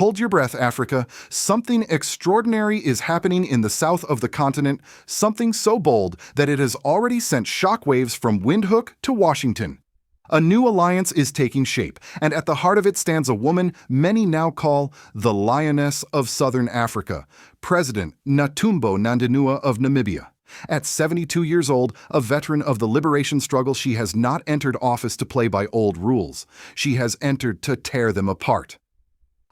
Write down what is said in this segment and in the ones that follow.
Hold your breath, Africa. Something extraordinary is happening in the south of the continent, something so bold that it has already sent shockwaves from Windhoek to Washington. A new alliance is taking shape, and at the heart of it stands a woman many now call the Lioness of Southern Africa, President Natumbbo Nandinua of Namibia. At 72 years old, a veteran of the liberation struggle, she has not entered office to play by old rules. She has entered to tear them apart.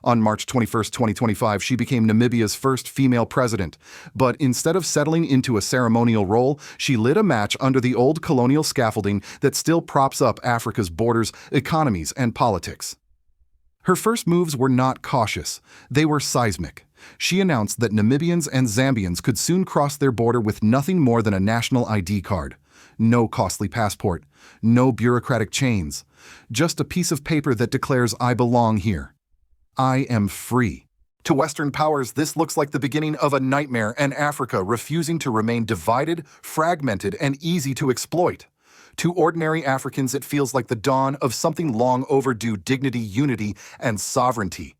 On March 21, 2025, she became Namibia's first female president. But instead of settling into a ceremonial role, she lit a match under the old colonial scaffolding that still props up Africa's borders, economies, and politics. Her first moves were not cautious. They were seismic. She announced that Namibians and Zambians could soon cross their border with nothing more than a national ID card. No costly passport. No bureaucratic chains. Just a piece of paper that declares, "I belong here. I am free." To Western powers, this looks like the beginning of a nightmare, and Africa refusing to remain divided, fragmented, and easy to exploit. To ordinary Africans, it feels like the dawn of something long overdue: dignity, unity, and sovereignty.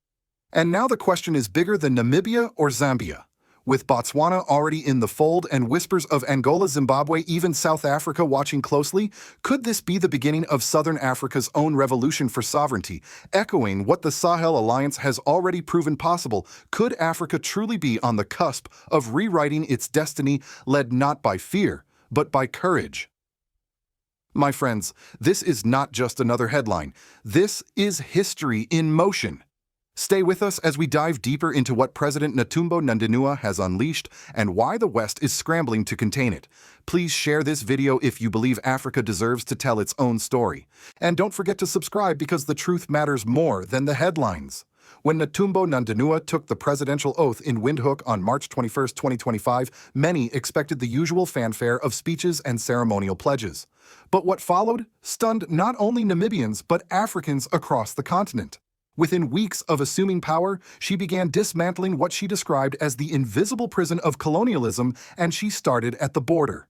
And now the question is bigger than Namibia or Zambia. With Botswana already in the fold and whispers of Angola, Zimbabwe, even South Africa watching closely, could this be the beginning of Southern Africa's own revolution for sovereignty, echoing what the Sahel Alliance has already proven possible? Could Africa truly be on the cusp of rewriting its destiny, led not by fear, but by courage? My friends, this is not just another headline. This is history in motion. Stay with us as we dive deeper into what President Natumbbo Nandinua has unleashed and why the West is scrambling to contain it. Please share this video if you believe Africa deserves to tell its own story. And don't forget to subscribe, because the truth matters more than the headlines. When Natumbbo Nandinua took the presidential oath in Windhoek on March 21, 2025, many expected the usual fanfare of speeches and ceremonial pledges. But what followed stunned not only Namibians but Africans across the continent. Within weeks of assuming power, she began dismantling what she described as the invisible prison of colonialism, and she started at the border.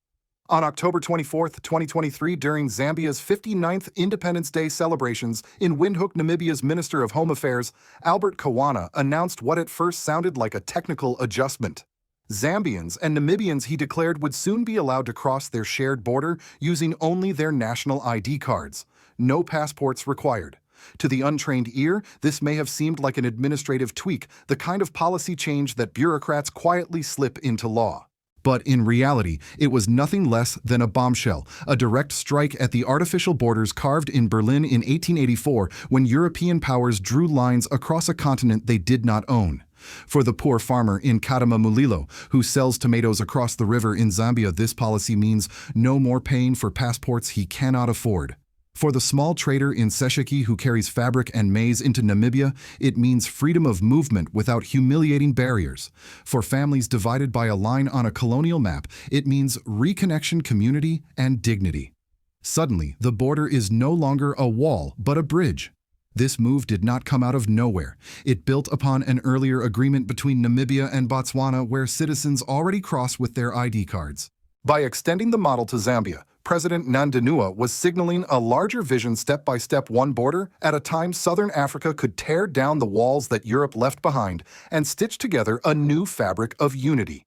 On October 24, 2023, during Zambia's 59th Independence Day celebrations in Windhoek, Namibia's Minister of Home Affairs, Albert Kawana, announced what at first sounded like a technical adjustment. Zambians and Namibians, he declared, would soon be allowed to cross their shared border using only their national ID cards. No passports required. To the untrained ear, this may have seemed like an administrative tweak, the kind of policy change that bureaucrats quietly slip into law. But in reality, it was nothing less than a bombshell, a direct strike at the artificial borders carved in Berlin in 1884, when European powers drew lines across a continent they did not own. For the poor farmer in Kadama Mulilo, who sells tomatoes across the river in Zambia, this policy means no more paying for passports he cannot afford. For the small trader in Sesheke who carries fabric and maize into Namibia, it means freedom of movement without humiliating barriers. For families divided by a line on a colonial map, it means reconnection, community, and dignity. Suddenly, the border is no longer a wall, but a bridge. This move did not come out of nowhere. It built upon an earlier agreement between Namibia and Botswana, where citizens already cross with their ID cards. By extending the model to Zambia, President Nandinua was signaling a larger vision: step-by-step, one border at a time. Southern Africa could tear down the walls that Europe left behind and stitch together a new fabric of unity.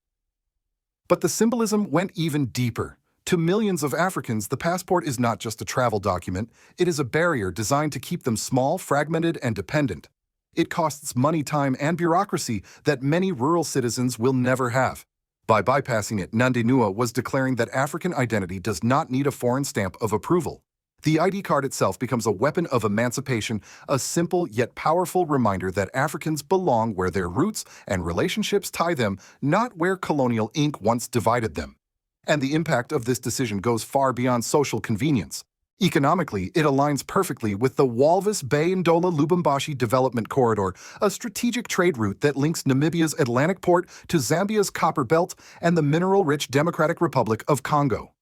But the symbolism went even deeper. To millions of Africans, the passport is not just a travel document, it is a barrier designed to keep them small, fragmented, and dependent. It costs money, time, and bureaucracy that many rural citizens will never have. By bypassing it, Nandinua was declaring that African identity does not need a foreign stamp of approval. The ID card itself becomes a weapon of emancipation, a simple yet powerful reminder that Africans belong where their roots and relationships tie them, not where colonial ink once divided them. And the impact of this decision goes far beyond social convenience. Economically, it aligns perfectly with the Walvis Bay-Ndola-Lubumbashi Development Corridor, a strategic trade route that links Namibia's Atlantic port to Zambia's Copper Belt and the mineral-rich Democratic Republic of Congo.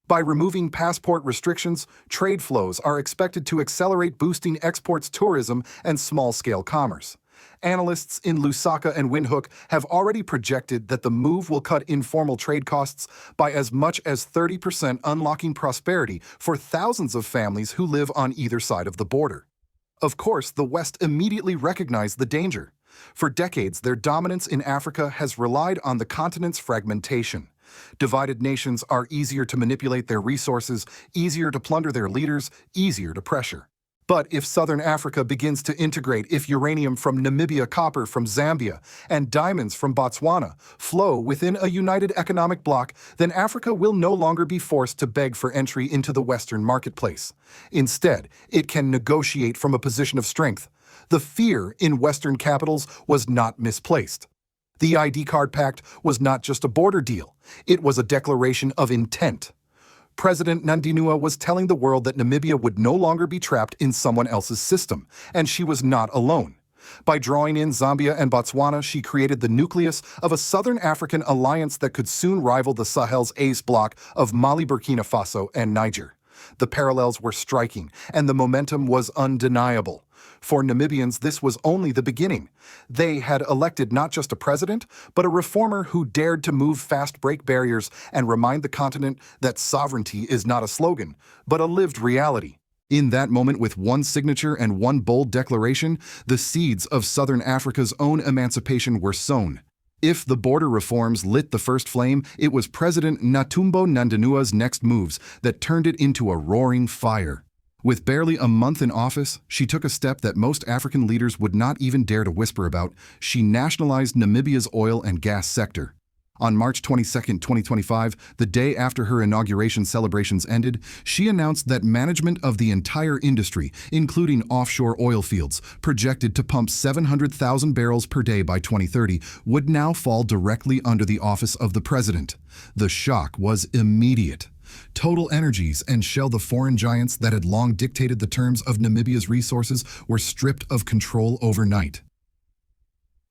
By removing passport restrictions, trade flows are expected to accelerate, boosting exports, tourism, and small-scale commerce. Analysts in Lusaka and Windhoek have already projected that the move will cut informal trade costs by as much as 30%, unlocking prosperity for thousands of families who live on either side of the border. Of course, the West immediately recognized the danger. For decades, their dominance in Africa has relied on the continent's fragmentation. Divided nations are easier to manipulate their resources, easier to plunder their leaders, easier to pressure. But if Southern Africa begins to integrate, if uranium from Namibia, copper from Zambia, and diamonds from Botswana flow within a united economic bloc, then Africa will no longer be forced to beg for entry into the Western marketplace. Instead, it can negotiate from a position of strength. The fear in Western capitals was not misplaced. The ID Card Pact was not just a border deal, it was a declaration of intent. President Nandinua was telling the world that Namibia would no longer be trapped in someone else's system, and she was not alone. By drawing in Zambia and Botswana, she created the nucleus of a Southern African alliance that could soon rival the Sahel's ace bloc of Mali, Burkina Faso, and Niger. The parallels were striking, and the momentum was undeniable. For Namibians, this was only the beginning. They had elected not just a president, but a reformer who dared to move fast, break barriers, and remind the continent that sovereignty is not a slogan, but a lived reality. In that moment, with one signature and one bold declaration, the seeds of Southern Africa's own emancipation were sown. If the border reforms lit the first flame, it was President Natumbbo Nandinua's next moves that turned it into a roaring fire. With barely a month in office, she took a step that most African leaders would not even dare to whisper about. She nationalized Namibia's oil and gas sector. On March 22, 2025, the day after her inauguration celebrations ended, she announced that management of the entire industry, including offshore oil fields, projected to pump 700,000 barrels per day by 2030, would now fall directly under the office of the president. The shock was immediate. Total Energies and Shell, the foreign giants that had long dictated the terms of Namibia's resources, were stripped of control overnight.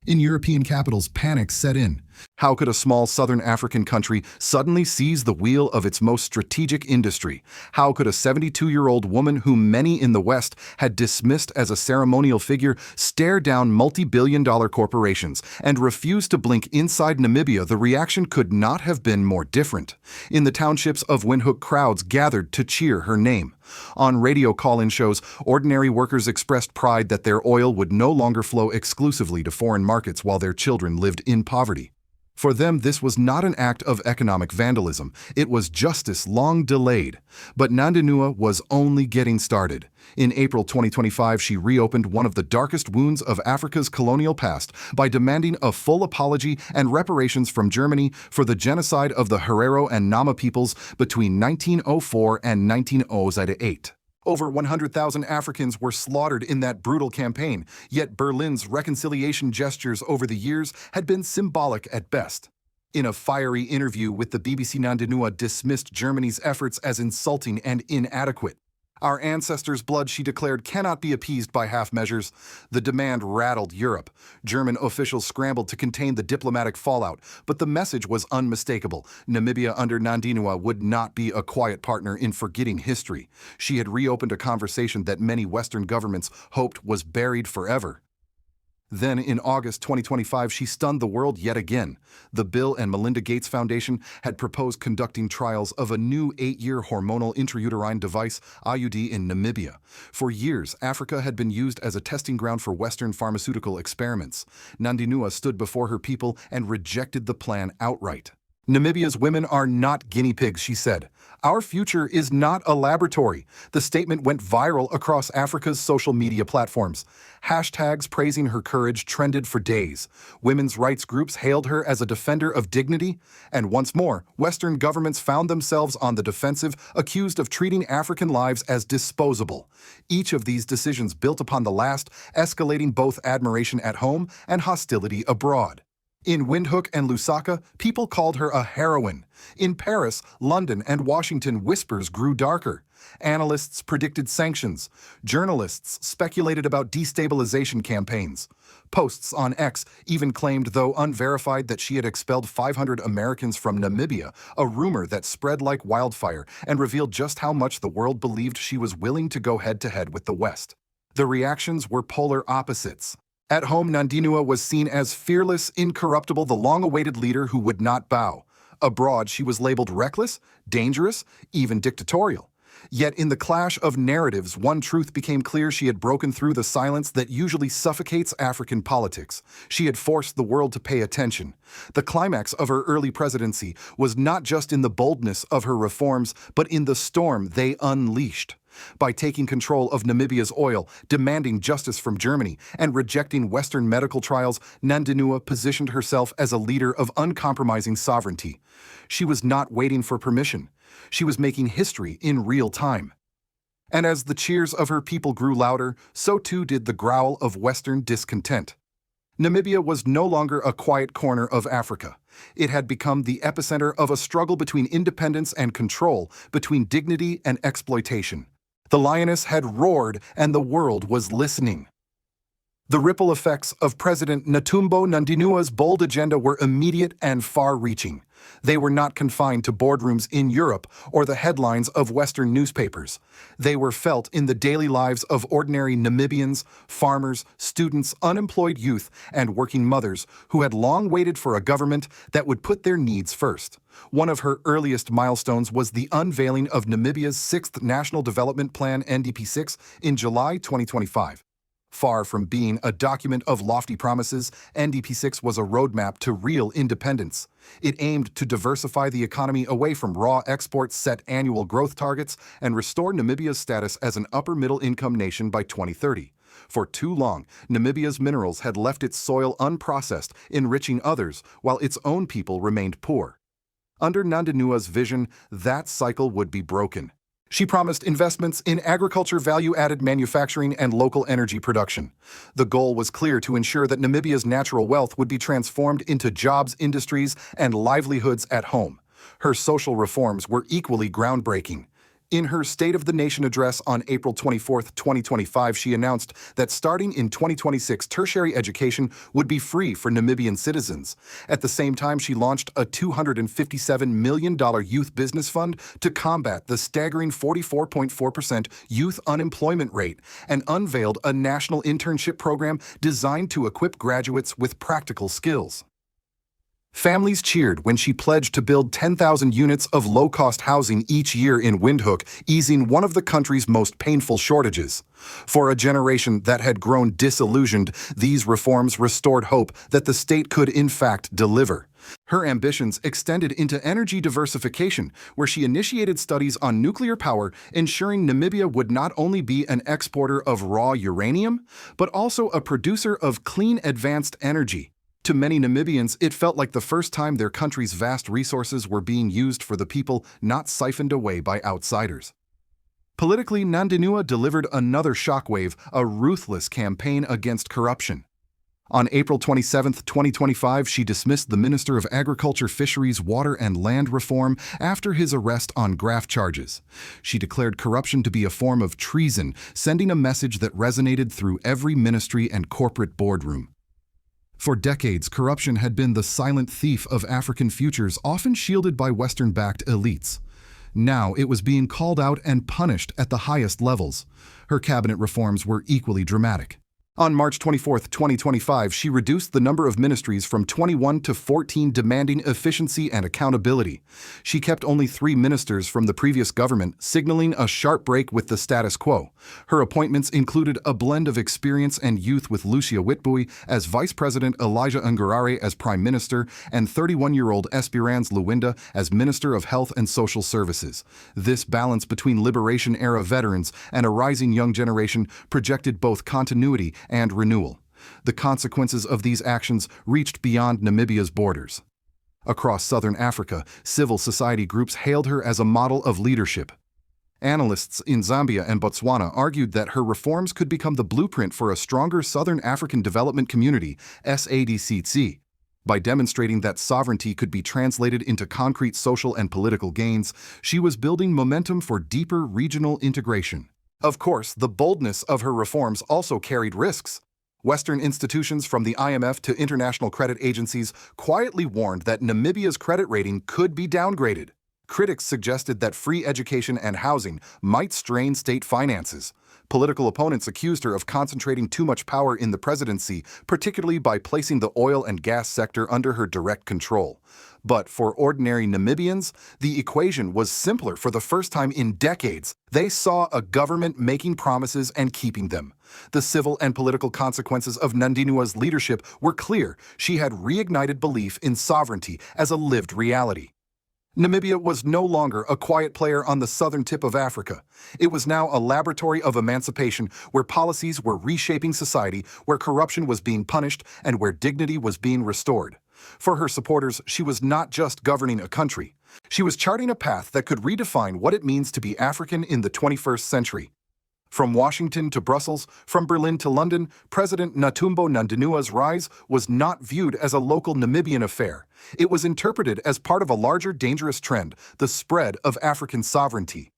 In European capitals, panic set in. How could a small southern African country suddenly seize the wheel of its most strategic industry? How could a 72-year-old woman whom many in the West had dismissed as a ceremonial figure stare down multi-billion-dollar corporations and refuse to blink inside Namibia? The reaction could not have been more different. In the townships of Windhoek, crowds gathered to cheer her name. On radio call-in shows, ordinary workers expressed pride that their oil would no longer flow exclusively to foreign markets while their children lived in poverty. For them, this was not an act of economic vandalism. It was justice long delayed. But Nandinua was only getting started. In April 2025, she reopened one of the darkest wounds of Africa's colonial past by demanding a full apology and reparations from Germany for the genocide of the Herero and Nama peoples between 1904 and 1908. Over 100,000 Africans were slaughtered in that brutal campaign, yet Berlin's reconciliation gestures over the years had been symbolic at best. In a fiery interview with the BBC, Nandinua dismissed Germany's efforts as insulting and inadequate. Our ancestors' blood, she declared, cannot be appeased by half measures. The demand rattled Europe. German officials scrambled to contain the diplomatic fallout, but the message was unmistakable. Namibia under Nandinua would not be a quiet partner in forgetting history. She had reopened a conversation that many Western governments hoped was buried forever. Then, in August 2025, she stunned the world yet again. The Bill and Melinda Gates Foundation had proposed conducting trials of a new 8-year hormonal intrauterine device, IUD, in Namibia. For years, Africa had been used as a testing ground for Western pharmaceutical experiments. Nandinua stood before her people and rejected the plan outright. Namibia's women are not guinea pigs, she said. Our future is not a laboratory. The statement went viral across Africa's social media platforms. Hashtags praising her courage trended for days. Women's rights groups hailed her as a defender of dignity. And once more, Western governments found themselves on the defensive, accused of treating African lives as disposable. Each of these decisions built upon the last, escalating both admiration at home and hostility abroad. In Windhoek and Lusaka, people called her a heroine. In Paris, London, and Washington, whispers grew darker. Analysts predicted sanctions. Journalists speculated about destabilization campaigns. Posts on X even claimed, though unverified, that she had expelled 500 Americans from Namibia, a rumor that spread like wildfire and revealed just how much the world believed she was willing to go head-to-head with the West. The reactions were polar opposites. At home, Nandinua was seen as fearless, incorruptible, the long-awaited leader who would not bow. Abroad, she was labeled reckless, dangerous, even dictatorial. Yet in the clash of narratives, one truth became clear: she had broken through the silence that usually suffocates African politics. She had forced the world to pay attention. The climax of her early presidency was not just in the boldness of her reforms, but in the storm they unleashed. By taking control of Namibia's oil, demanding justice from Germany, and rejecting Western medical trials, Nandinua positioned herself as a leader of uncompromising sovereignty. She was not waiting for permission. She was making history in real time. And as the cheers of her people grew louder, so too did the growl of Western discontent. Namibia was no longer a quiet corner of Africa. It had become the epicenter of a struggle between independence and control, between dignity and exploitation. The lioness had roared, and the world was listening. The ripple effects of President Natumbbo Nandinua's bold agenda were immediate and far-reaching. They were not confined to boardrooms in Europe or the headlines of Western newspapers. They were felt in the daily lives of ordinary Namibians, farmers, students, unemployed youth, and working mothers who had long waited for a government that would put their needs first. One of her earliest milestones was the unveiling of Namibia's 6th National Development Plan (NDP6) in July 2025. Far from being a document of lofty promises, NDP6 was a roadmap to real independence. It aimed to diversify the economy away from raw exports, set annual growth targets, and restore Namibia's status as an upper-middle-income nation by 2030. For too long, Namibia's minerals had left its soil unprocessed, enriching others, while its own people remained poor. Under Nandinua's vision, that cycle would be broken. She promised investments in agriculture, value-added manufacturing, and local energy production. The goal was clear: to ensure that Namibia's natural wealth would be transformed into jobs, industries, and livelihoods at home. Her social reforms were equally groundbreaking. In her State of the Nation address on April 24, 2025, she announced that starting in 2026, tertiary education would be free for Namibian citizens. At the same time, she launched a $257 million youth business fund to combat the staggering 44.4% youth unemployment rate and unveiled a national internship program designed to equip graduates with practical skills. Families cheered when she pledged to build 10,000 units of low-cost housing each year in Windhoek, easing one of the country's most painful shortages. For a generation that had grown disillusioned, these reforms restored hope that the state could in fact deliver. Her ambitions extended into energy diversification, where she initiated studies on nuclear power, ensuring Namibia would not only be an exporter of raw uranium, but also a producer of clean advanced energy. To many Namibians, it felt like the first time their country's vast resources were being used for the people, not siphoned away by outsiders. Politically, Nandinua delivered another shockwave: a ruthless campaign against corruption. On April 27, 2025, she dismissed the Minister of Agriculture, Fisheries, Water and Land Reform after his arrest on graft charges. She declared corruption to be a form of treason, sending a message that resonated through every ministry and corporate boardroom. For decades, corruption had been the silent thief of African futures, often shielded by Western-backed elites. Now it was being called out and punished at the highest levels. Her cabinet reforms were equally dramatic. On March 24, 2025, she reduced the number of ministries from 21 to 14, demanding efficiency and accountability. She kept only 3 ministers from the previous government, signaling a sharp break with the status quo. Her appointments included a blend of experience and youth, with Lucia Witbooi as Vice President, Elijah Ngurare as Prime Minister, and 31-year-old Esperance Luwinda as Minister of Health and Social Services. This balance between liberation-era veterans and a rising young generation projected both continuity and renewal. The consequences of these actions reached beyond Namibia's borders. Across southern Africa, civil society groups hailed her as a model of leadership. Analysts in Zambia and Botswana argued that her reforms could become the blueprint for a stronger Southern African Development Community (SADC). By demonstrating that sovereignty could be translated into concrete social and political gains, she was building momentum for deeper regional integration. Of course, the boldness of her reforms also carried risks. Western institutions, from the IMF to international credit agencies, quietly warned that Namibia's credit rating could be downgraded. Critics suggested that free education and housing might strain state finances. Political opponents accused her of concentrating too much power in the presidency, particularly by placing the oil and gas sector under her direct control. But for ordinary Namibians, the equation was simpler for the first time in decades. They saw a government making promises and keeping them. The civil and political consequences of Nandinua's leadership were clear. She had reignited belief in sovereignty as a lived reality. Namibia was no longer a quiet player on the southern tip of Africa. It was now a laboratory of emancipation where policies were reshaping society, where corruption was being punished, and where dignity was being restored. For her supporters, she was not just governing a country. She was charting a path that could redefine what it means to be African in the 21st century. From Washington to Brussels, from Berlin to London, President Natumbbo Nandinua's rise was not viewed as a local Namibian affair. It was interpreted as part of a larger dangerous trend, the spread of African sovereignty.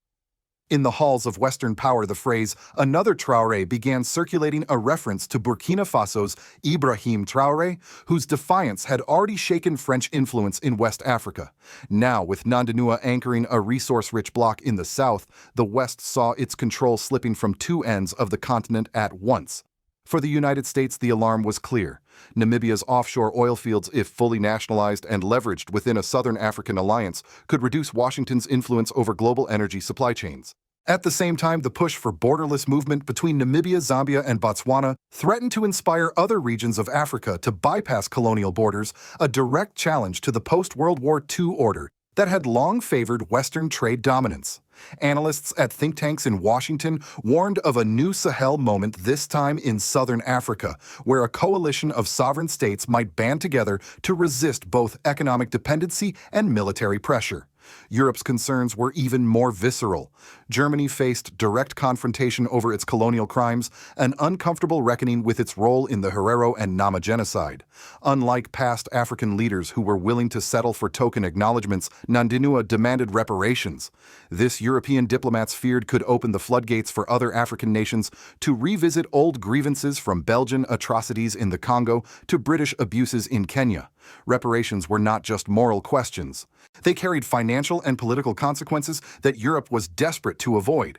In the halls of Western power, the phrase, "another Traore," began circulating, a reference to Burkina Faso's Ibrahim Traoré, whose defiance had already shaken French influence in West Africa. Now, with Nandinua anchoring a resource-rich bloc in the south, the West saw its control slipping from two ends of the continent at once. For the United States, the alarm was clear. Namibia's offshore oil fields, if fully nationalized and leveraged within a Southern African alliance, could reduce Washington's influence over global energy supply chains. At the same time, the push for borderless movement between Namibia, Zambia, and Botswana threatened to inspire other regions of Africa to bypass colonial borders, a direct challenge to the post-World War II order that had long favored Western trade dominance. Analysts at think tanks in Washington warned of a new Sahel moment, this time in southern Africa, where a coalition of sovereign states might band together to resist both economic dependency and military pressure. Europe's concerns were even more visceral. Germany faced direct confrontation over its colonial crimes, an uncomfortable reckoning with its role in the Herero and Nama genocide. Unlike past African leaders who were willing to settle for token acknowledgements, Nandinua demanded reparations. This European diplomats feared could open the floodgates for other African nations to revisit old grievances, from Belgian atrocities in the Congo to British abuses in Kenya. Reparations were not just moral questions. They carried financial and political consequences that Europe was desperate to avoid.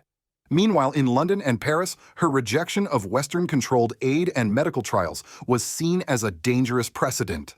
Meanwhile, in London and Paris, her rejection of Western-controlled aid and medical trials was seen as a dangerous precedent.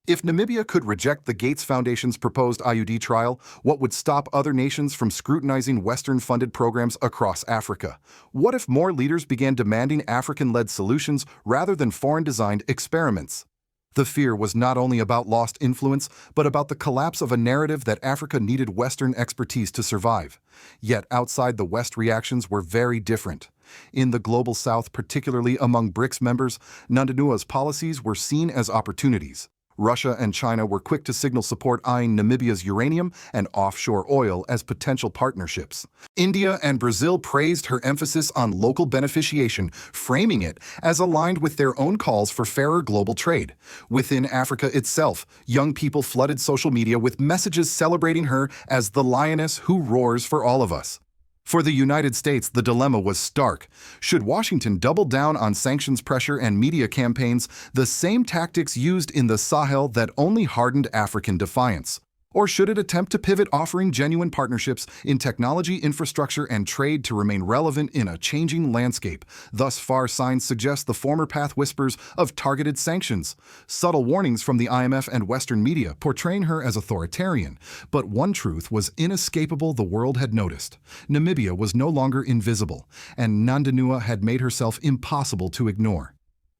If Namibia could reject the Gates Foundation's proposed IUD trial, what would stop other nations from scrutinizing Western-funded programs across Africa? What if more leaders began demanding African-led solutions rather than foreign-designed experiments? The fear was not only about lost influence, but about the collapse of a narrative that Africa needed Western expertise to survive. Yet outside the West, reactions were very different. In the global South, particularly among BRICS members, Nandinua's policies were seen as opportunities. Russia and China were quick to signal support, eyeing Namibia's uranium and offshore oil as potential partnerships. India and Brazil praised her emphasis on local beneficiation, framing it as aligned with their own calls for fairer global trade. Within Africa itself, young people flooded social media with messages celebrating her as the lioness who roars for all of us. For the United States, the dilemma was stark. Should Washington double down on sanctions pressure and media campaigns, the same tactics used in the Sahel that only hardened African defiance? Or should it attempt to pivot, offering genuine partnerships in technology, infrastructure, and trade to remain relevant in a changing landscape? Thus far, signs suggest the former path whispers of targeted sanctions, subtle warnings from the IMF and Western media portraying her as authoritarian. But one truth was inescapable: the world had noticed. Namibia was no longer invisible, and Nandinua had made herself impossible to ignore.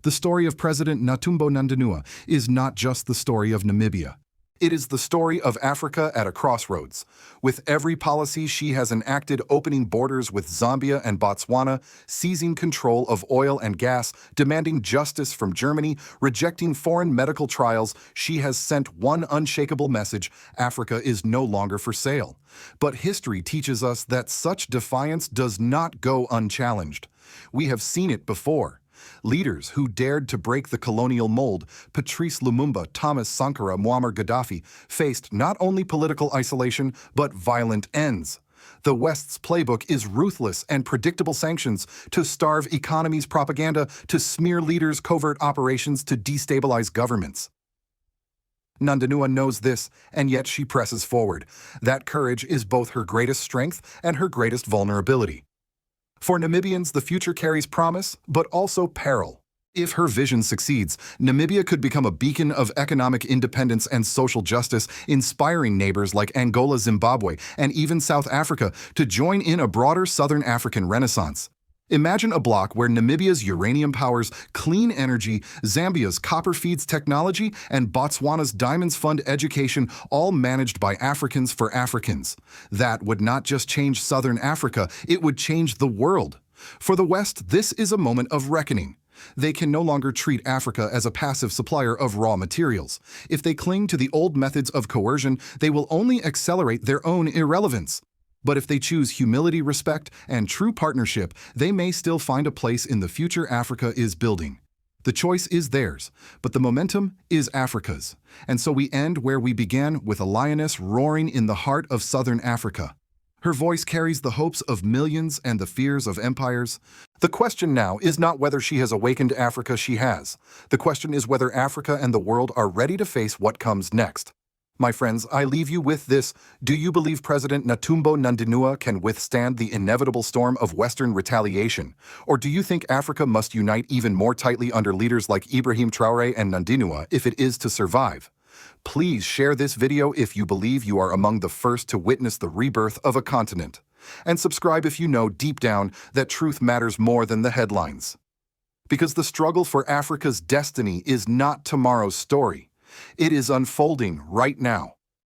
The story of President Natumbbo Nandinua is not just the story of Namibia. It is the story of Africa at a crossroads. With every policy she has enacted, opening borders with Zambia and Botswana, seizing control of oil and gas, demanding justice from Germany, rejecting foreign medical trials, she has sent one unshakable message: Africa is no longer for sale. But history teaches us that such defiance does not go unchallenged. We have seen it before. Leaders who dared to break the colonial mold, Patrice Lumumba, Thomas Sankara, Muammar Gaddafi, faced not only political isolation, but violent ends. The West's playbook is ruthless and predictable: sanctions to starve economies, propaganda to smear leaders, covert operations to destabilize governments. Nandinua knows this, and yet she presses forward. That courage is both her greatest strength and her greatest vulnerability. For Namibians, the future carries promise, but also peril. If her vision succeeds, Namibia could become a beacon of economic independence and social justice, inspiring neighbors like Angola, Zimbabwe, and even South Africa to join in a broader Southern African renaissance. Imagine a bloc where Namibia's uranium powers clean energy, Zambia's copper feeds technology, and Botswana's diamonds fund education, all managed by Africans for Africans. That would not just change Southern Africa, it would change the world. For the West, this is a moment of reckoning. They can no longer treat Africa as a passive supplier of raw materials. If they cling to the old methods of coercion, they will only accelerate their own irrelevance. But if they choose humility, respect, and true partnership, they may still find a place in the future Africa is building. The choice is theirs, but the momentum is Africa's. And so we end where we began, with a lioness roaring in the heart of Southern Africa. Her voice carries the hopes of millions and the fears of empires. The question now is not whether she has awakened Africa, she has. The question is whether Africa and the world are ready to face what comes next. My friends, I leave you with this. Do you believe President Natumbbo Nandinua can withstand the inevitable storm of Western retaliation? Or do you think Africa must unite even more tightly under leaders like Ibrahim Traoré and Nandinua if it is to survive? Please share this video if you believe you are among the first to witness the rebirth of a continent. And subscribe if you know deep down that truth matters more than the headlines. Because the struggle for Africa's destiny is not tomorrow's story. It is unfolding right now.